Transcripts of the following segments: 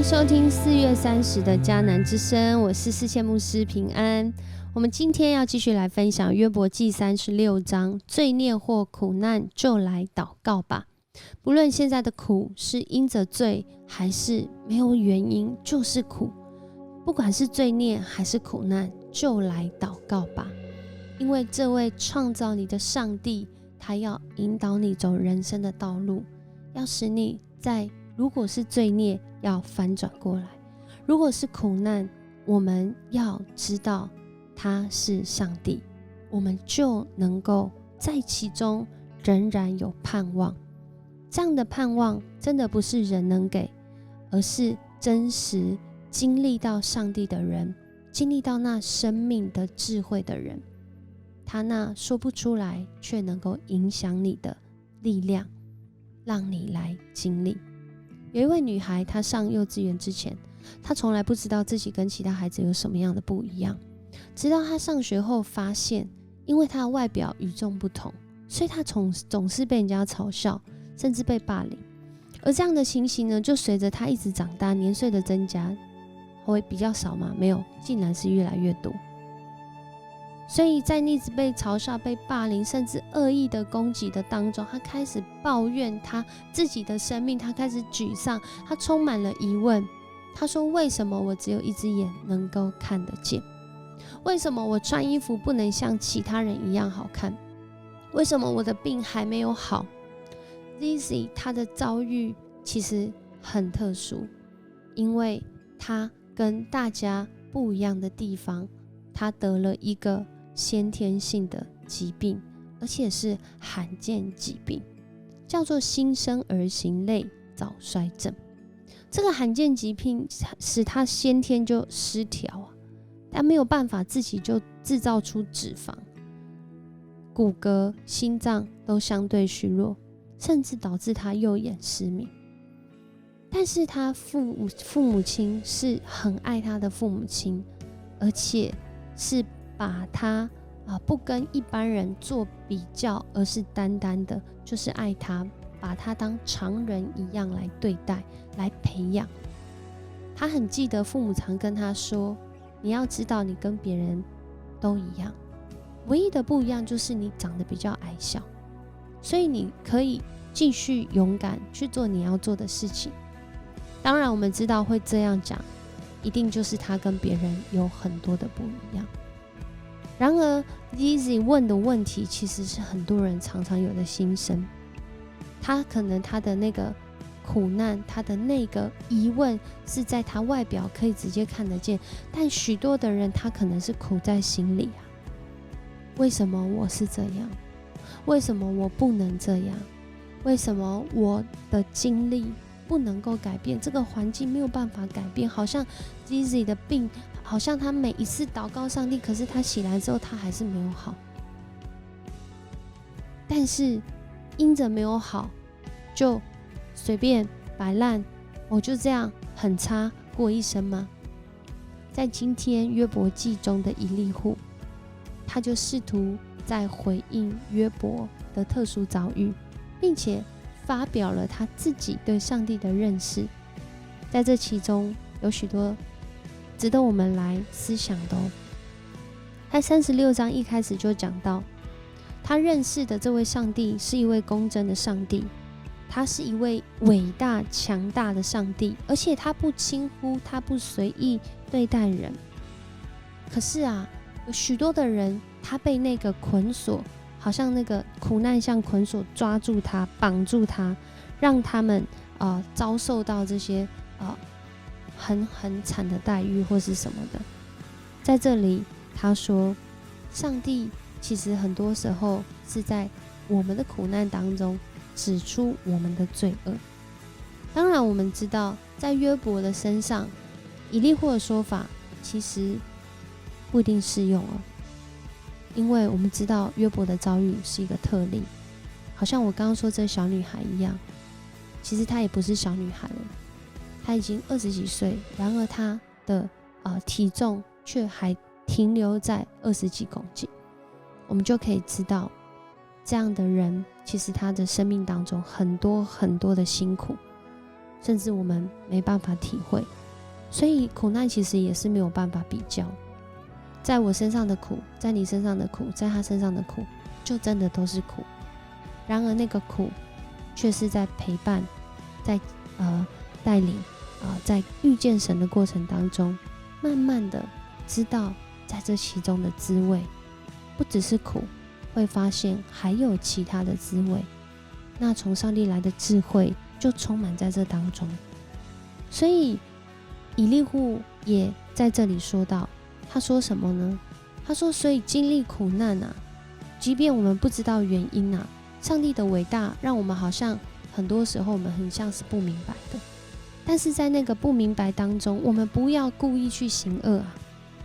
收听4月30的迦南之声，我是世界牧师平安。我们今天要继续来分享约伯记36章，罪孽或苦难就来祷告吧。不论现在的苦是因着罪还是没有原因，就是苦，不管是罪孽还是苦难，就来祷告吧。因为这位创造你的上帝，他要引导你走人生的道路，要使你在如果是罪孽要翻转过来，如果是苦难，我们要知道他是上帝，我们就能够在其中仍然有盼望。这样的盼望真的不是人能给，而是真实经历到上帝的人，经历到那生命的智慧的人，他那说不出来却能够影响你的力量，让你来经历。有一位女孩，她上幼稚园之前，她从来不知道自己跟其他孩子有什么样的不一样，直到她上学后发现，因为她的外表与众不同，所以她总是被人家嘲笑，甚至被霸凌。而这样的情形呢，就随着她一直长大，年岁的增加，会比较少吗？没有，竟然是越来越多。所以在一直被嘲笑、被霸凌，甚至恶意的攻击的当中，他开始抱怨他自己的生命，他开始沮丧，他充满了疑问。他说：为什么我只有一只眼能够看得见？为什么我穿衣服不能像其他人一样好看？为什么我的病还没有好？ Lizzy 她的遭遇其实很特殊，因为她跟大家不一样的地方，她得了一个先天性的疾病，而且是罕见疾病，叫做新生儿型类早衰症。这个罕见疾病使他先天就失调，但没有办法自己就制造出脂肪，骨骼、心脏都相对虚弱，甚至导致他右眼失明。但是他父母亲是很爱他的父母亲，而且是把他不跟一般人做比较，而是单单的就是爱他，把他当常人一样来对待，来培养。他很记得父母常跟他说，你要知道你跟别人都一样，唯一的不一样就是你长得比较矮小，所以你可以继续勇敢去做你要做的事情。当然我们知道会这样讲，一定就是他跟别人有很多的不一样。然而 Lizzy 问的问题其实是很多人常常有的心声，他可能他的那个苦难，他的那个疑问是在他外表可以直接看得见，但许多的人他可能是苦在心里为什么我是这样？为什么我不能这样？为什么我的经历不能够改变？这个环境没有办法改变，好像 Lizzy 的病，好像他每一次祷告上帝，可是他起来之后他还是没有好。但是因着没有好，就随便摆烂，我就这样很差过一生吗？在今天约伯记中的以利户，他就试图在回应约伯的特殊遭遇，并且发表了他自己对上帝的认识。在这其中有许多值得我们来思想的他36章一开始就讲到，他认识的这位上帝是一位公正的上帝，他是一位伟大强大的上帝，而且他不轻忽，他不随意对待人。可是有许多的人，他被那个捆锁，好像那个苦难像捆锁抓住他，绑住他，让他们遭受到这些很惨的待遇或是什么的。在这里他说，上帝其实很多时候是在我们的苦难当中指出我们的罪恶。当然我们知道在约伯的身上，以利户的说法其实不一定适用因为我们知道约伯的遭遇是一个特例，好像我刚刚说这小女孩一样，其实她也不是小女孩了，她已经20几岁，然而她的体重却还停留在20几公斤。我们就可以知道，这样的人其实他的生命当中很多很多的辛苦，甚至我们没办法体会。所以苦难其实也是没有办法比较，在我身上的苦，在你身上的苦，在他身上的苦，就真的都是苦。然而那个苦却是在陪伴，在带领在遇见神的过程当中，慢慢的知道在这其中的滋味，不只是苦，会发现还有其他的滋味。那从上帝来的智慧就充满在这当中。所以以利户也在这里说到，他说什么呢？他说，所以经历苦难即便我们不知道原因上帝的伟大让我们好像很多时候我们很像是不明白的，但是在那个不明白当中，我们不要故意去行恶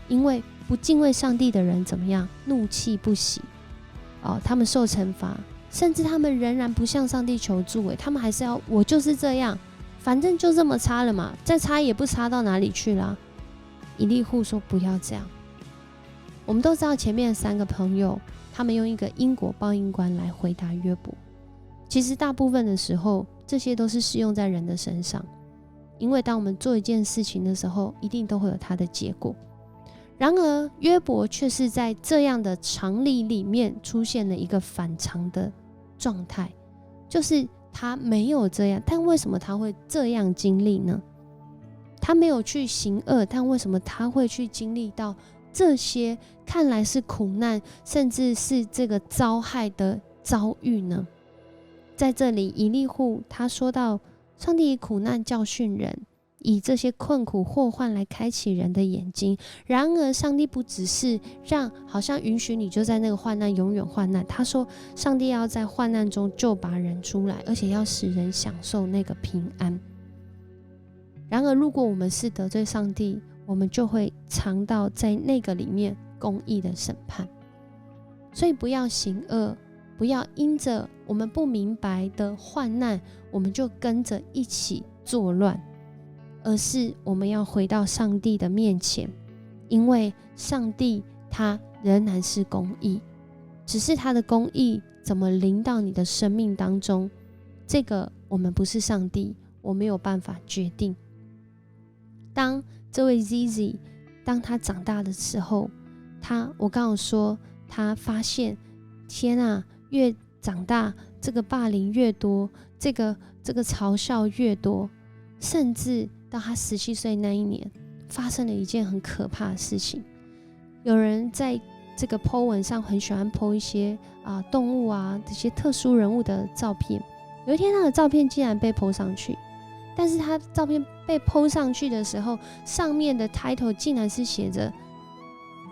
因为不敬畏上帝的人怎么样？怒气不息他们受惩罚，甚至他们仍然不向上帝求助他们还是要我就是这样，反正就这么差了嘛，再差也不差到哪里去啦。以利户说不要这样。我们都知道前面3个朋友，他们用一个因果报应观来回答约伯。其实大部分的时候，这些都是适用在人的身上，因为当我们做一件事情的时候，一定都会有它的结果。然而约伯却是在这样的常理里面出现了一个反常的状态，就是他没有这样，但为什么他会这样经历呢？他没有去行恶，但为什么他会去经历到这些看来是苦难，甚至是这个遭害的遭遇呢？在这里以利户他说到，上帝以苦难教训人，以这些困苦祸患来开启人的眼睛。然而上帝不只是好像允许你就在那个患难永远患难，他说上帝要在患难中就拔人出来，而且要使人享受那个平安。然而如果我们是得罪上帝，我们就会尝到在那个里面公义的审判。所以不要行恶，不要因着我们不明白的患难，我们就跟着一起作乱，而是我们要回到上帝的面前，因为上帝他仍然是公义，只是他的公义怎么临到你的生命当中，这个我们不是上帝，我没有办法决定。当这位 ZZ 当他长大的时候，我刚刚说他发现天啊，越长大这个霸凌越多，这个嘲笑越多，甚至到他17岁那一年发生了一件很可怕的事情。有人在这个 po 文上很喜欢 po 一些动物这些特殊人物的照片。有一天他的照片竟然被 po 上去，但是他照片被 po 上去的时候，上面的 title 竟然是写着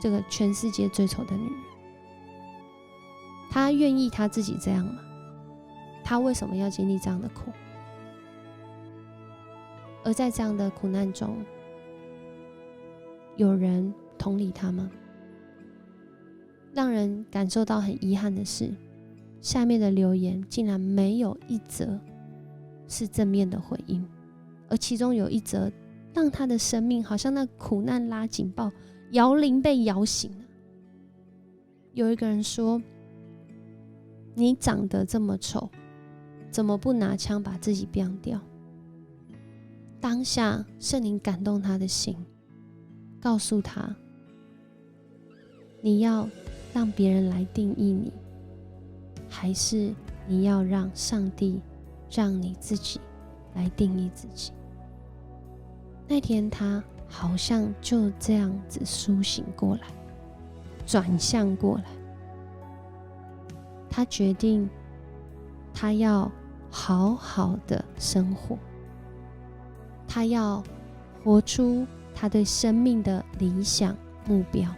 这个全世界最丑的女人。他愿意他自己这样吗？他为什么要经历这样的苦？而在这样的苦难中，有人同理他吗？让人感受到很遗憾的是，下面的留言竟然没有一则是正面的回应，而其中有一则让他的生命好像那苦难拉警报，摇铃被摇醒了。有一个人说，你长得这么丑，怎么不拿枪把自己毙掉？当下圣灵感动他的心，告诉他，你要让别人来定义你，还是你要让上帝让你自己来定义自己？那天他好像就这样子苏醒过来，转向过来，他决定他要好好的生活，他要活出他对生命的理想目标。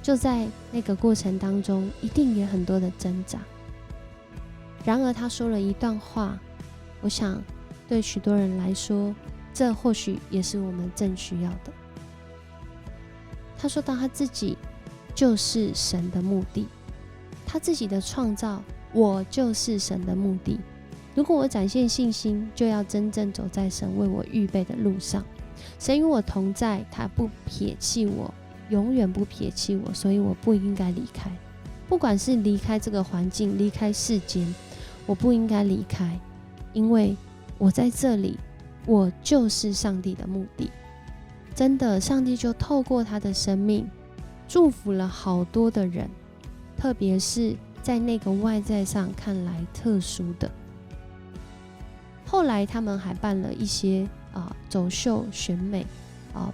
就在那个过程当中，一定也很多的挣扎。然而他说了一段话，我想对许多人来说，这或许也是我们正需要的。他说到他自己就是神的目的，他自己的创造，我就是神的目的。如果我展现信心，就要真正走在神为我预备的路上。神与我同在，他不撇弃我，永远不撇弃我，所以我不应该离开。不管是离开这个环境，离开世间，我不应该离开，因为我在这里，我就是上帝的目的。真的，上帝就透过他的生命祝福了好多的人，特别是在那个外在上看来特殊的。后来他们还办了一些走秀选美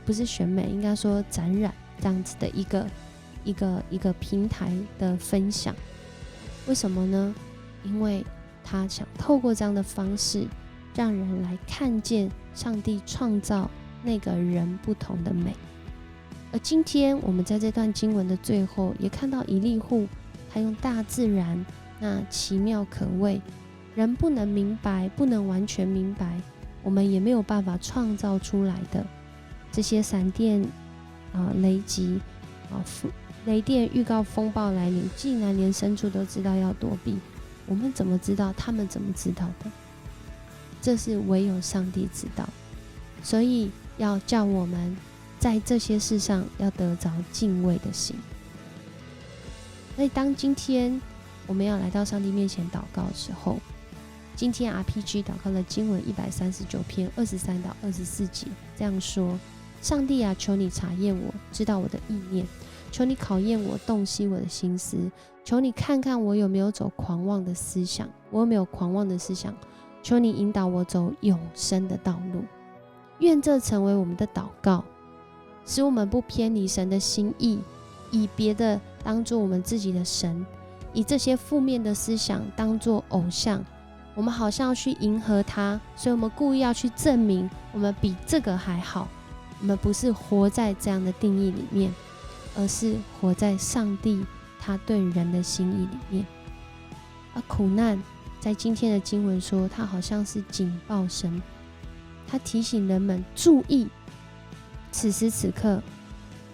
不是选美，应该说展览这样子的一个平台的分享。为什么呢？因为他想透过这样的方式让人来看见上帝创造那个人不同的美。而今天我们在这段经文的最后也看到以利户，他用大自然那奇妙可畏，人不能明白，不能完全明白，我们也没有办法创造出来的这些闪电雷击雷电预告风暴来临，竟然连牲畜都知道要躲避，我们怎么知道？他们怎么知道的？这是唯有上帝知道。所以要叫我们在这些事上要得着敬畏的心。所以当今天我们要来到上帝面前祷告的时候，今天 RPG 祷告的经文139篇23到24节这样说：上帝啊，求你查验我，知道我的意念，求你考验我，洞悉我的心思，求你看看我有没有走狂妄的思想，我有没有狂妄的思想，求你引导我走永生的道路。愿这成为我们的祷告，使我们不偏离神的心意，以别的当作我们自己的神，以这些负面的思想当作偶像，我们好像要去迎合他，所以我们故意要去证明我们比这个还好。我们不是活在这样的定义里面，而是活在上帝他对人的心意里面。而苦难在今天的经文说，它好像是警报声，它提醒人们注意，此时此刻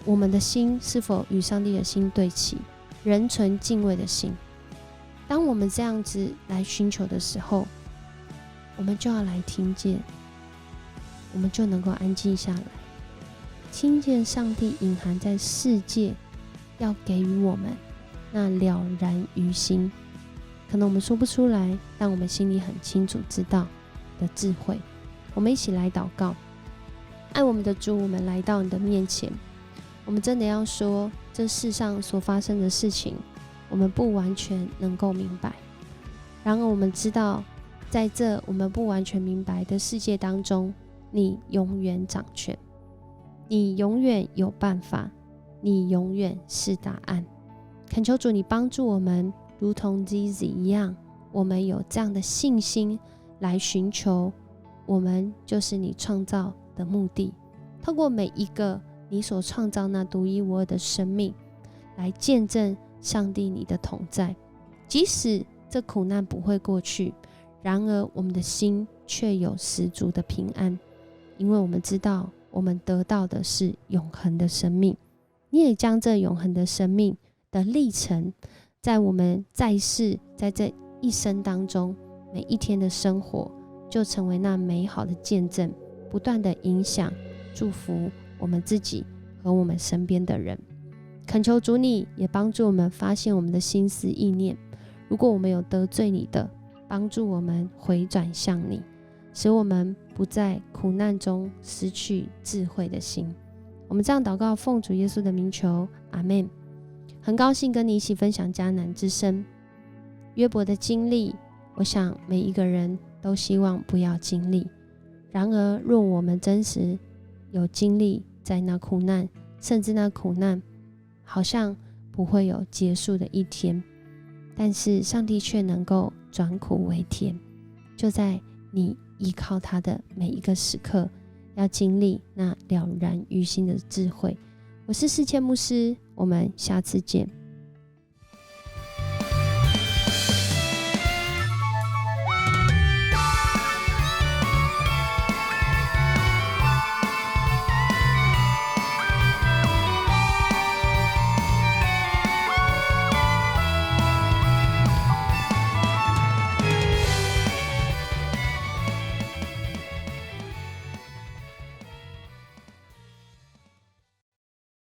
我们的心是否与上帝的心对齐，人存敬畏的心。当我们这样子来寻求的时候，我们就要来听见，我们就能够安静下来，听见上帝隐含在世界要给予我们那了然于心，可能我们说不出来，但我们心里很清楚知道的智慧。我们一起来祷告。爱我们的主，我们来到你的面前，我们真的要说，这世上所发生的事情我们不完全能够明白，然而我们知道，在这我们不完全明白的世界当中，你永远掌权，你永远有办法，你永远是答案。恳求主你帮助我们，如同 Zizi 一样，我们有这样的信心来寻求，我们就是你创造的目的，透过每一个你所创造那独一无二的生命，来见证上帝你的同在。即使这苦难不会过去，然而我们的心却有十足的平安，因为我们知道我们得到的是永恒的生命。你也将这永恒的生命的历程，在我们在世，在这一生当中，每一天的生活就成为那美好的见证，不断的影响祝福我们自己和我们身边的人。恳求主你也帮助我们发现我们的心思意念，如果我们有得罪你的，帮助我们回转向你，使我们不在苦难中失去智慧的心。我们这样祷告，奉主耶稣的名求，阿们。很高兴跟你一起分享迦南之声。约伯的经历，我想每一个人都希望不要经历，然而若我们真实有经历在那苦难，甚至那苦难好像不会有结束的一天，但是上帝却能够转苦为甜，就在你依靠他的每一个时刻，要经历那了然于心的智慧。我是世界牧师，我们下次见。